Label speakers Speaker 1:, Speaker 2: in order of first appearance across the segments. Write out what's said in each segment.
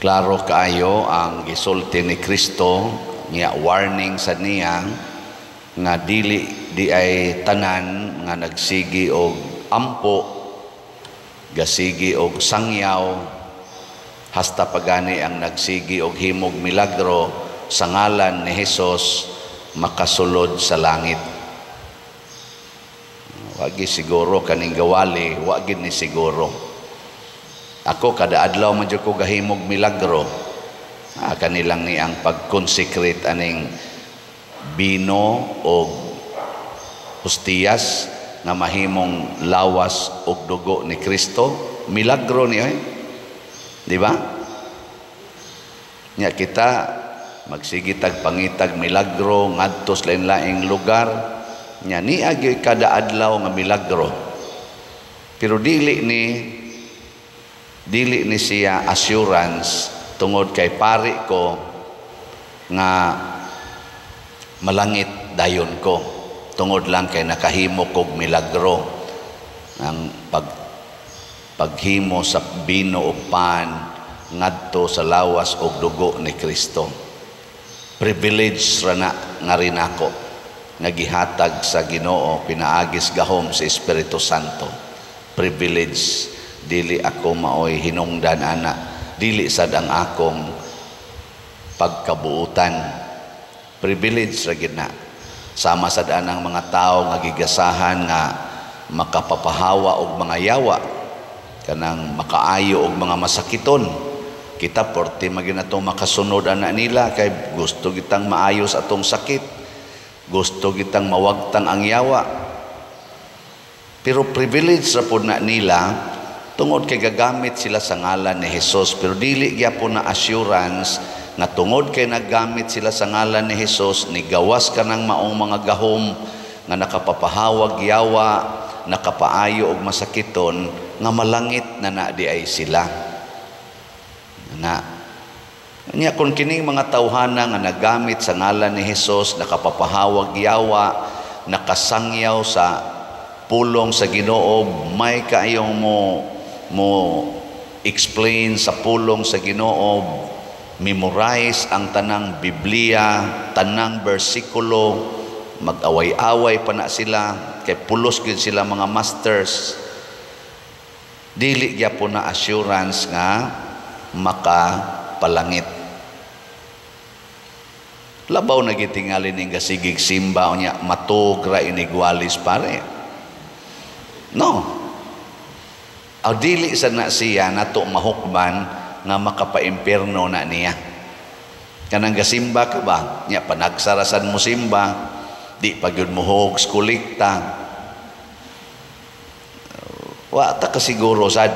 Speaker 1: Klaro kaayo ang gisulti ni Kristo niya warning sa niya nga dili di ay tanan nga nagsigi og ampo, gasigi og sangyaw, hasta pagani ang nagsigi og himog milagro sa ngalan ni Hesus makasulod sa langit. Wagi siguro kaning gawali, wagi ni siguro. Ako kada adlaw man jud ko gahimog milagro. Kanilang ni ang pag-consecrate aning bino o hostiyas na mahimong lawas og dugo ni Kristo. Milagro niya di ba? Nya kita magsigitag pangitag milagro ngadto sa lain-laing lugar. Nya ni agi kada adlaw nga milagro. Pero dili ni siya assurance tungod kay pari ko nga malangit dayon ko tungod lang kay nakahimo kog milagro ang paghimo sa bino o pan ngadto sa lawas og dugo ni Kristo. Privilege ra na nga rin ako nga gihatag sa Ginoo pinaagis gahom sa Espiritu Santo. Privilege. Dili ako maoy hinungdan ana, dili sad ang akong pagkabuutan. Privilege ra gid na. Sama sad anang mga tao nga gigasahan nga makapapahawa og mga yawa, kanang makaayo og mga masakiton. Kita porte maginato makasunod ana nila kay gusto kitang maayos atong sakit. Gusto kitang mawagtang ang yawa. Pero privilege ra pud na nila tungod kay gagamit sila sa ngalan ni Hesus, pero dili gyapon na assurance nga tungod kay naggamit sila sa ngalan ni Hesus, nigawas ka ng maong mga gahom nga nakapapahawag yawa, nakapaayo og masakiton nga malangit na di ay sila. Nya kung kining mga tawhana nga nagamit sa ngalan ni Hesus, nakapapahawag yawa, nakasangyaw sa pulong sa Ginoo, may kaayong mo explain sa pulong sa Ginoo, memorize ang tanang Biblia, tanang bersikulo, mag-away-away pa na sila, kay pulos gid sila mga masters. Dili gyapon na assurance nga makapalangit. Labaw na gitingali ning gasigig simba unya matug ra inigwalis pare. No. Aw dili sa na siya nato mahukman nga makapaimpierno na niya. Kanang gasimba ka ba? Nya panagsarasan mo simba, di pa gyud mo hogs kolekta. Wa ta kasiguro sad.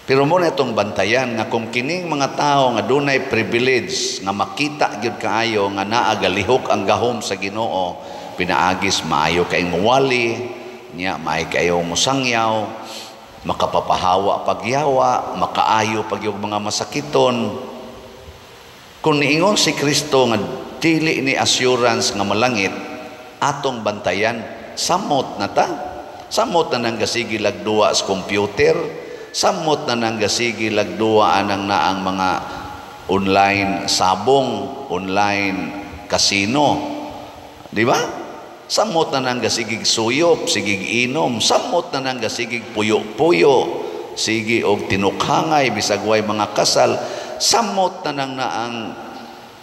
Speaker 1: Pero mo na itong bantayan nga kung kining mga tao nga dunay privilege nga makita gyud kaayo nga naa galihok ang gahom sa Ginoo, pinaagis maayo kay muwali. Nya may kayo musangyaw, makapapahawa pagyawa, makaayo pagyog mga masakiton. Kung niingon si Kristo nga dili ni assurance nga malangit, atong bantayan, samot na ta. Samot na nang gasigi lagduwa sa computer, samot na nang gasigi lagduwa anang naang mga online sabong, online casino. Di ba? Samot na nang gasigig suyop, sigig inom, samot na nang gasigig puyo-puyo, sige og tinukhangay, bisagway mga kasal, samot na nang naang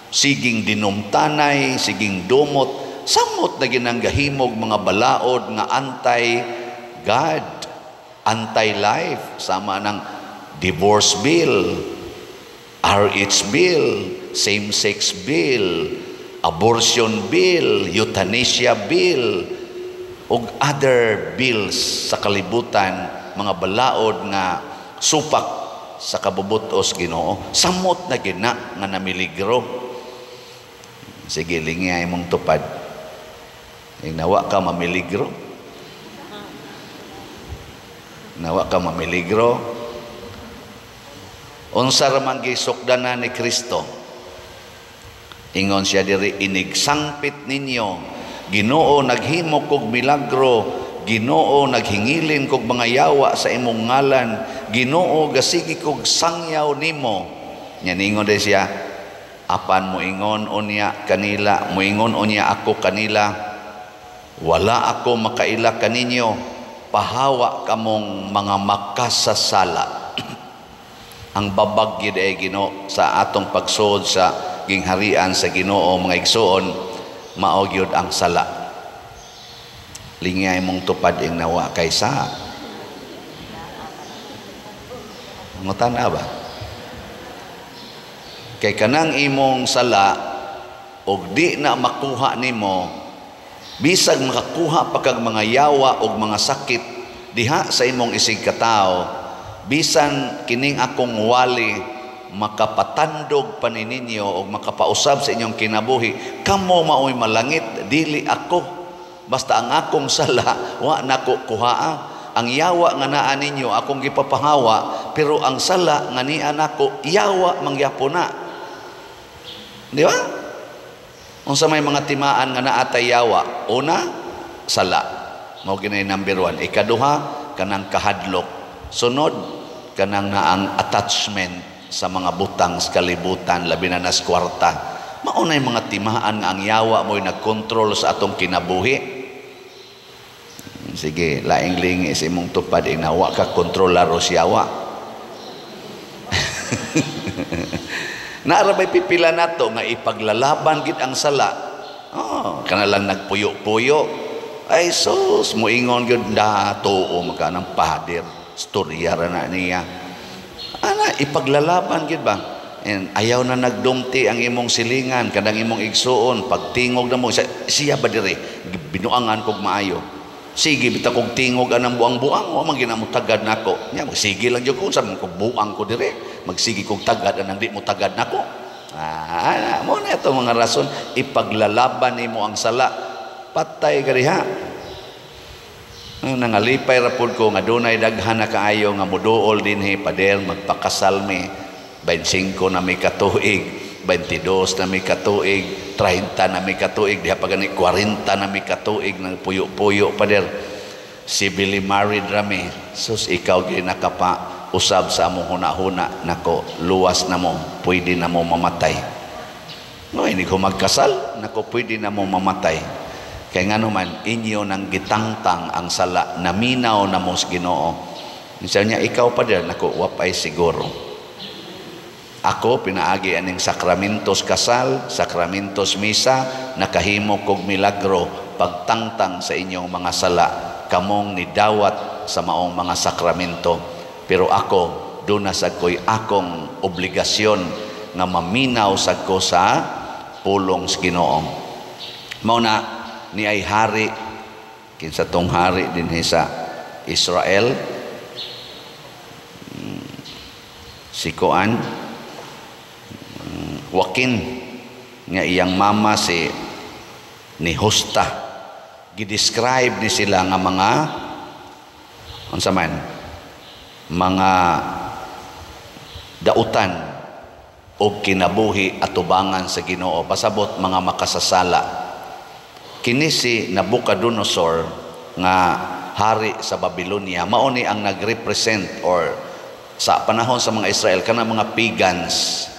Speaker 1: siging dinumtanay, siging dumot, samot na ginanggahimog mga balaod nga anti-God, anti-life, sama ng divorce bill, RH bill, same-sex bill, abortion bill, euthanasia bill, ug other bills sa kalibutan, mga balaod nga supak sa kabubutos Ginoo. Samot na gina nga namiligro. Sige, lingay mong tupad. Nawa ka mamiligro. Nawa ka mamiligro. Unsa ra man gisukdanan ni Kristo? Ingon siya diri, inigsangpit ninyo, Ginoo naghimo kog milagro, Ginoo, naghingilin kog mga yawa sa imong ngalan. Ginoo, gasigi kog sangyaw nimo. Nya ningon din siya, apan moingon unya kanila, moingon unya ako kanila, wala ako makaila kaninyo, pahawa kamong mga makasasala. Ang babag gyud ay Ginoo sa atong pagsuod sa gingharian sa Ginoo, mga igsoon, mao gyud ang sala. Lingay mong tupad ing nawa kaysa. Ngutana ba? Kay kanang imong sala og di na makuha nimo, bisag makakuha pa kag mga yawa og mga sakit diha sa imong isig katao, bisan kining akong wali makapatandog panininyo o makapausab sa inyong kinabuhi, kamo mao'y malangit, dili ako. Basta ang akong sala wa nako kuhaa. Ang yawa nga naa ninyo akong gipapahawa, pero ang sala nga niya nako yawa mangyapo na. Di ba? Unsa may mga timaan nga naa tay yawa? Una, sala. Mao ginay number 1. Ikaduha, kanang kahadlok. Sunod, kanang naang attachment sa mga butang sa kalibutan, labi na nas kwarta. Maunay mga timaan nga ang yawa mo'y nagkontrol sa atong kinabuhi. Sige, laing lingi sa imong tupad, inawa ka kontrolaro sa yawa. Naarabay pipila nato nga ipaglalaban gid ang sala. Kana lang nagpuyo-puyo. Ay sus, moingon gyud tuo magkanang pader. Storya ra na niya. Ana ipaglalaban gid ba? And ayaw na nagdumti ang imong silingan, kadang imong igsuon, pagtingog na mo siya ba dire, binuangan kog maayo. Sige bita kog tingog anang buang-buang, o man ginamo tagad nako. Nya magsige lang jud ko sa kog buang ko dire. Magsige kog tagad anang di mo tagad nako. Mo na ito mga rason, ipaglalaban nimo ang sala. Patay ka diha. Nangalipay ra pud ko nga dunay daghan na kaayo nga moduol dinhi pader magpakasal mi. 25 na may katuig, 22 na may katuig, 30 na may katuig, diha pa gani 40 na may katuig ng puyo-puyo pader. Civilly married rami. Sus ikaw gyud nakapa usab sa among huna-huna, nako luwas na mo, pwede na mo mamatay. No, hindi ko magkasal, nako pwede na mo mamatay. Kaya nga naman, inyo nang gitangtang ang sala, naminaw na mo sa Ginoo. Minsan niya, ikaw pa din, nako wapay siguro. Ako, pinaagi aning sakramentos kasal, sakramentos misa, nakahimo kog milagro, pagtangtang sa inyong mga sala, kamong nidawat sa maong mga sakramento. Pero ako, doon na sad ko'y akong obligasyon nga maminaw sad ko sa pulong sa Ginoo. Mao na ni ay hari, kinsa tong hari din sa Israel, si Koan, Joaquin, nga iyang mama si ni Justa. Gidescribe ni sila nga mga unsa man, mga dautan o kinabuhi at tubangan sa Ginoo, pasabot mga makasasala. Kini si Nabucodonosor nga hari sa Babylonia, mao ni ang nagrepresent or sa panahon sa mga Israel kana mga pagans,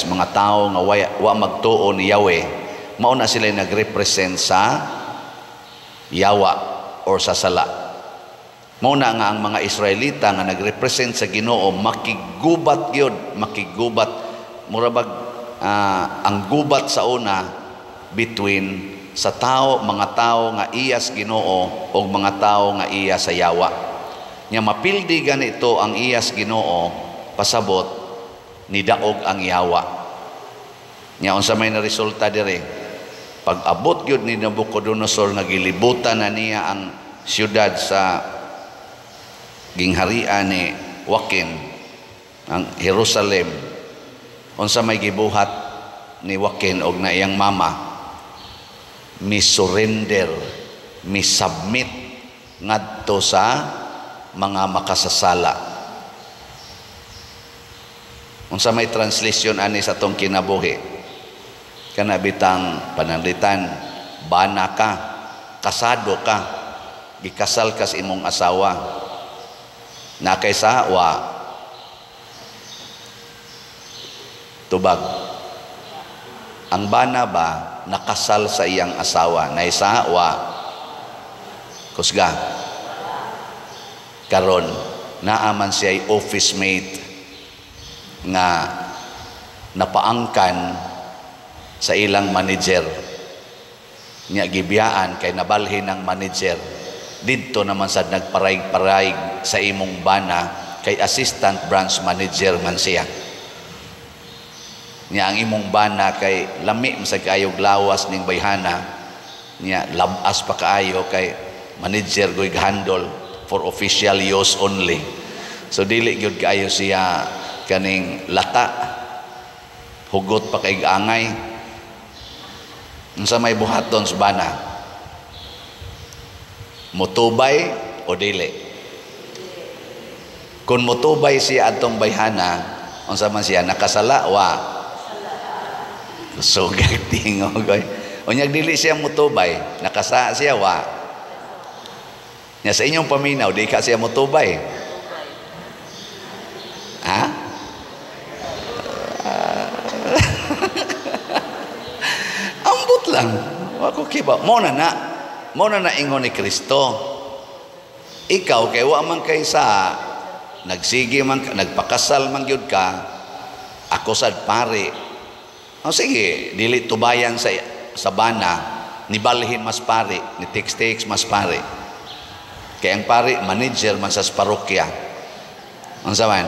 Speaker 1: mga tao nga wa magtuo ni Yahweh, mao na sila nagrepresent sa yawa or sa sala. Mao na nga ang mga Israelita nga nagrepresent sa Ginoo, makigubat gyud, makigubat murabag ang gubat sa una between sa tao, mga tao nga iya sa Ginoo o mga tao nga iya sa yawa. Nya mapildi ganito ang iya sa Ginoo, pasabot nidaog ang yawa. Nya unsa may na resulta dire? Pag abot gyud ni Nabucodonosor, nagilibutan na niya ang siyudad sa gingharian ni Joaquin, ang Jerusalem. Unsa may gibuhat ni Joaquin og na iyang mama, mi-surrender, mi-submit ngadto sa mga makasasala. Unsa may translation ani sa tong kinabuhi? Kana bitang pananglitan, bana ka, kasado ka, gikasal ka sa imong asawa. Na kaysa wa. Tubag. Ang bana ba nakasal sa iyang asawa? Na isa wa. Kusga. Karon naaman siya ay office mate nga napaangkan sa ilang manager. Nya gibiyaan kay nabalhin ng manager. Didto naman sad nagparayg-parayg sa imong bana kay assistant branch manager man siya. Nya ang imong bana kay lami sa kayog lawas ning bayhana. Nya labas pa kaayo kay manager goy handle for official use only. So dili gyud kaayo siya kaning lata. Hugot pa kay angay. Unsa may buhaton sa bana? Mutubay o dili? Kung mutubay siya atong bayhana, unsa man siya nakasala wa? So tingog oy. Unyag dili siya mutubay, nakasa siya wa. Nya sa inyong paminaw di ka siya mutubay. Ha? Ambot lang. Ako kiba. Mo na ingon ni Kristo. Ikaw kay wa man kay sa nagsige man nagpakasal man gyud ka. Ako sad pare. O sige, dili tubayan sa bana, nibalhin mas pare, ni text mas pare. Kaya ang pare, manager man sa parokya. Ang saman,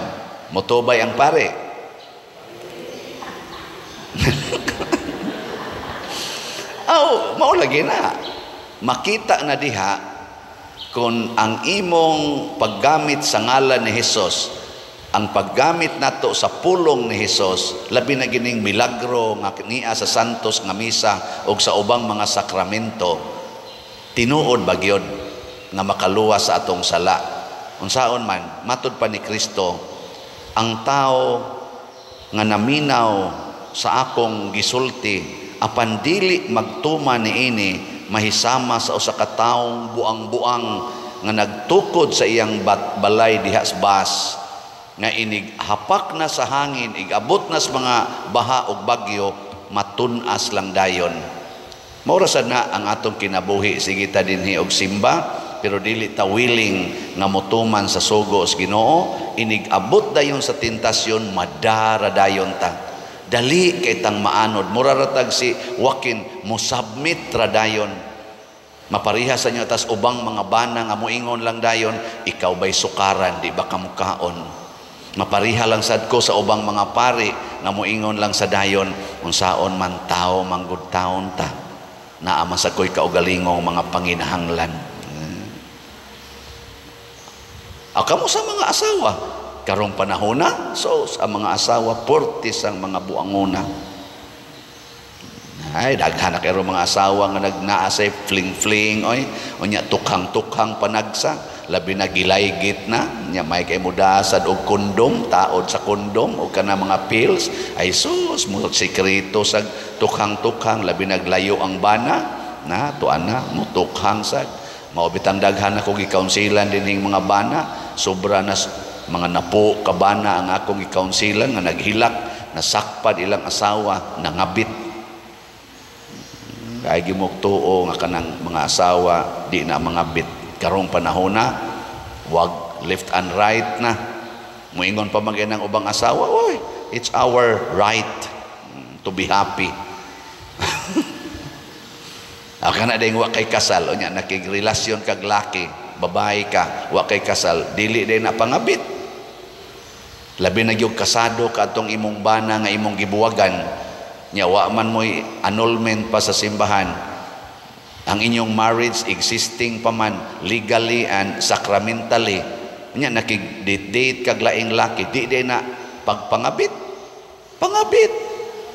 Speaker 1: motubay ang pare. Maulagi na. Makita na diha kung ang imong paggamit sa ngalan ni Jesus, ang paggamit nato sa pulong ni Jesus, labi na gining milagro nga niya sa santos nga misa o sa ubang mga sakramento, tinuod ba gyud nga makaluwas sa atong sala. Unsaon man, matud pa ni Kristo, ang tao nga naminaw sa akong gisulti, apan dili magtuma niini, mahisama sa usa ka taong buang-buang nga nagtukod sa iyang balay diha sa bas, nga inig hapak na sa hangin, igabot na sa mga baha ug bagyo, matunas lang dayon. Maura sad na ang atong kinabuhi, sige ta dinhi og simba, pero dili ta willing nga motuman sa sugo sa Ginoo. Inig abot dayon sa tentasyon, madara dayon ta. Dali kay tang maanod. Mura ratag si Joaquin, mo submit ra dayon. Mapariha sa inyo tas ubang mga bana nga moingon lang dayon, ikaw ba'y sukaran, di ba kamukaon? Mapariha lang sad ko sa ubang mga pari nga moingon lang sa dayon, unsaon man tao manggud taon ta, naama sa ko'y kaugalingong mga panginahanglan. Kamo sa mga asawa karong panahona, so sa mga asawa portis ang mga buanguna. Ay daghan na kayo mga asawa nga nagnaasay fling-fling oy, unya tukhang-tukhang panagsa, labi na gilaygit na, nya may kay mudasad og kondom, taod sa kondom o kana mga pills, ay sus mo sekreto sa tukhang-tukhang, labi naglayo ang bana, na tuan na mutukhang sad. Maubitang daghan ako gikaunsilan dinhing mga bana, sobra na mga napo ka bana ang akong gikaunsilan nga naghilak, nasakpad ilang asawa, nangabit. Kaya gimugtuo nga kanang mga asawa di na mangabit. Karong panahon na, wag left and right na. Muingon pa magay ng ubang asawa, oy, it's our right to be happy. Aka na din wa kay kasal, o nya nakigrelasyon kag laki, babae ka, wa kay kasal, dili din na pangabit. Labi na gyud kasado ka atong imong bana nga imong gibuwagan, nya wa man mo'y annulment pa sa simbahan. Ang inyong marriage existing pa man legally and sacramentally, nya nakig-date kag laing laki, di din na pagpangabit. Pangabit.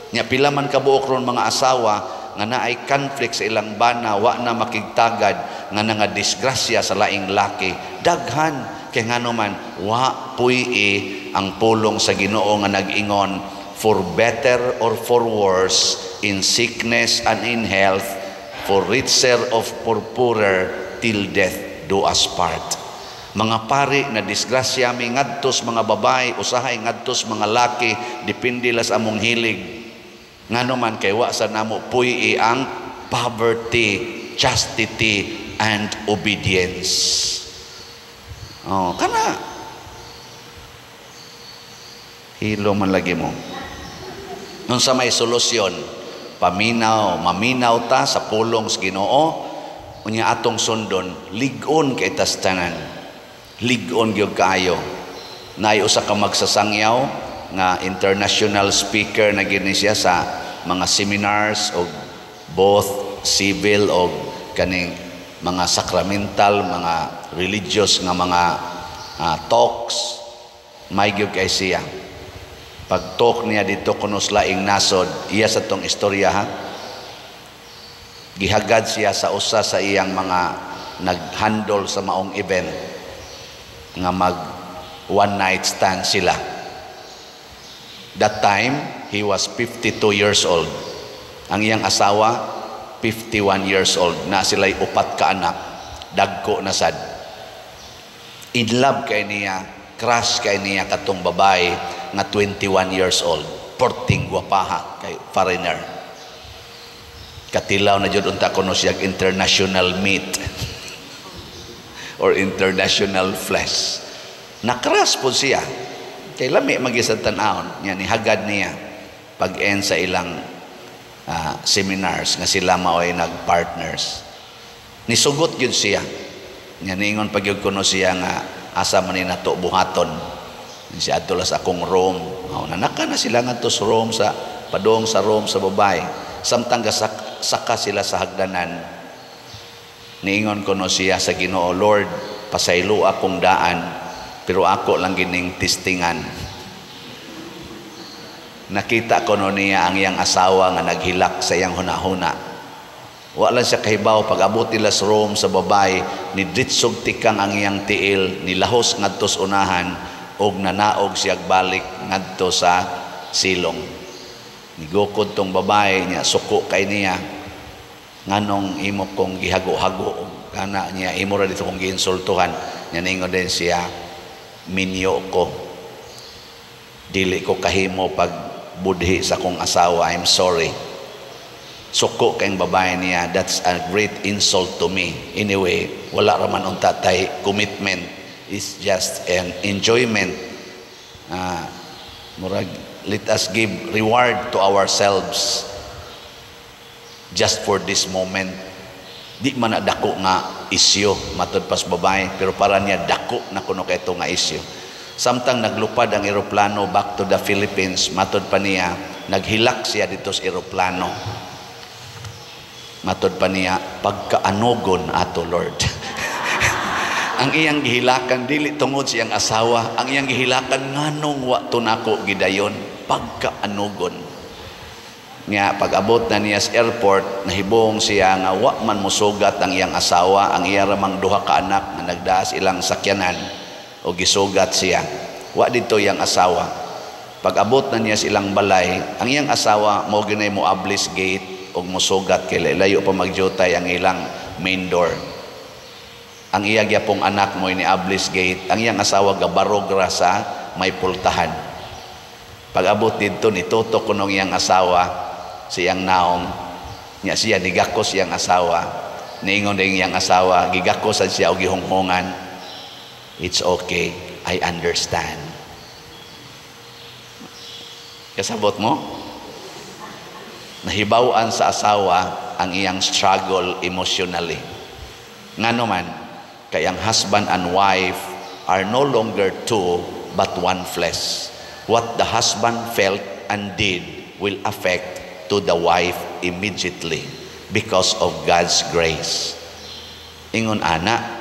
Speaker 1: Nya pila man kabuok ron mga asawa nga naay conflict sa ilang bana, wa na makigtagad nga nga disgrasya sa laing laki, daghan kay ngano man wa puy ang pulong sa Ginoo nga nag-ingon, for better or for worse, in sickness and in health, for richer or for poorer, till death do us part. Mga pari na disgrasya mi ngadtos mga babae, usahay ngadtos mga laki, depende las among hilig. Ngano man kay wa sa namo puy ang poverty, chastity, and obedience. Oh, kana hilo man lagi mo. Nung sa may solusyon, maminaw ta sa pulong sa Ginoo, unya atong sundon, ligon kay tas tanan. Ligon gyud kaayo. Naay usa ka magsasangyaw nga international speaker na gini siya sa mga seminars o both civil o kaning mga sacramental, mga religious nga mga talks. May gyud kay siya. Pag talk niya dito kunos laing nasod, iya sa tong istorya ha. Gihagad siya sa usa sa iyang mga nag-handle sa maong event nga mag one night stand sila. That time, he was 52 years old. Ang iyang asawa, 51 years old. Na sila'y upat ka anak, dagko na sad. In love kay niya, crush kay niya katong babae nga 21 years old. Porting guwapaha kay foreigner. Katilaw na jud unta kuno siya international meat or international flesh. Nakras po siya. Kay lami mag-isang tanahon. Yan, ihagad niya pag-end sa ilang seminars nga sila mao'y nag-partners. Nisugot yun siya. Yan, ingon pag yun kuno siya nga asa man ni nato buhaton. Siya atulas akong Rome. Nanaka na sila nga to sa Rome, padong sa Rome sa babae. Samtang saka sila sa hagdanan. Niingon ko no siya sa Ginoo, Lord, pasaylo akong daan, pero ako lang gining tistingan. Nakita ko no niya ang iyang asawa nga naghilak sa iyang hunahuna. Wala siya kahibaw, pag-abot nila sa Rome sa babae, ni ditsog tikang ang iyang tiil, nilahos ngadto sa unahan, og nanaog siya balik ngadto sa silong. Nigukod tong babae niya, suko kay niya, nganong imo kong gihago-hago kana niya imo ra dito kong giinsultuhan niya ningon din siya minyo ko dili ko kahimo pag budhi sa kong asawa, I'm sorry. Suko kayong babae niya, that's a great insult to me. Anyway, wala raman unta tay commitment, it's just an enjoyment. Murag, let us give reward to ourselves just for this moment. Di man na dako nga isyo matod pas babae, pero para niya dako na kuno kay ito nga isyo. Samtang naglupad ang eroplano back to the Philippines, matod pa niya, naghilak siya dito sa eroplano. Matod pa niya, pagkaanogon ato Lord. Ang iyang gihilakan dili tungod siyang asawa, ang iyang gihilakan nganong wa to nako gidayon, pagkaanogon. Nga pag-abot na niya sa airport, nahibong siya nga wa man musugat ang iyang asawa, ang iya ramang duha ka anak na nagdaas ilang sakyanan o gisugat siya. Wa dito iyang asawa. Pag-abot na niya sa ilang balay, ang iyang asawa mo ginay mo ablis gate o musugat kay layo pa magjutay ang ilang main door. Ang iya gyapong anak mo ni ablis gate, ang iyang asawa gabarog ra sa may pultahan. Pag-abot dito nitutok kunong iyang asawa siyang naong niya siya nigakos siyang asawa, niingon din iyang asawa, gigakosan siya o gihonghongan, it's okay, I understand. Kasabot mo? Nahibawan sa asawa ang iyang struggle emotionally. Ngano man, kay ang husband and wife are no longer two but one flesh. What the husband felt and did will affect to the wife immediately because of God's grace. Ingon ana,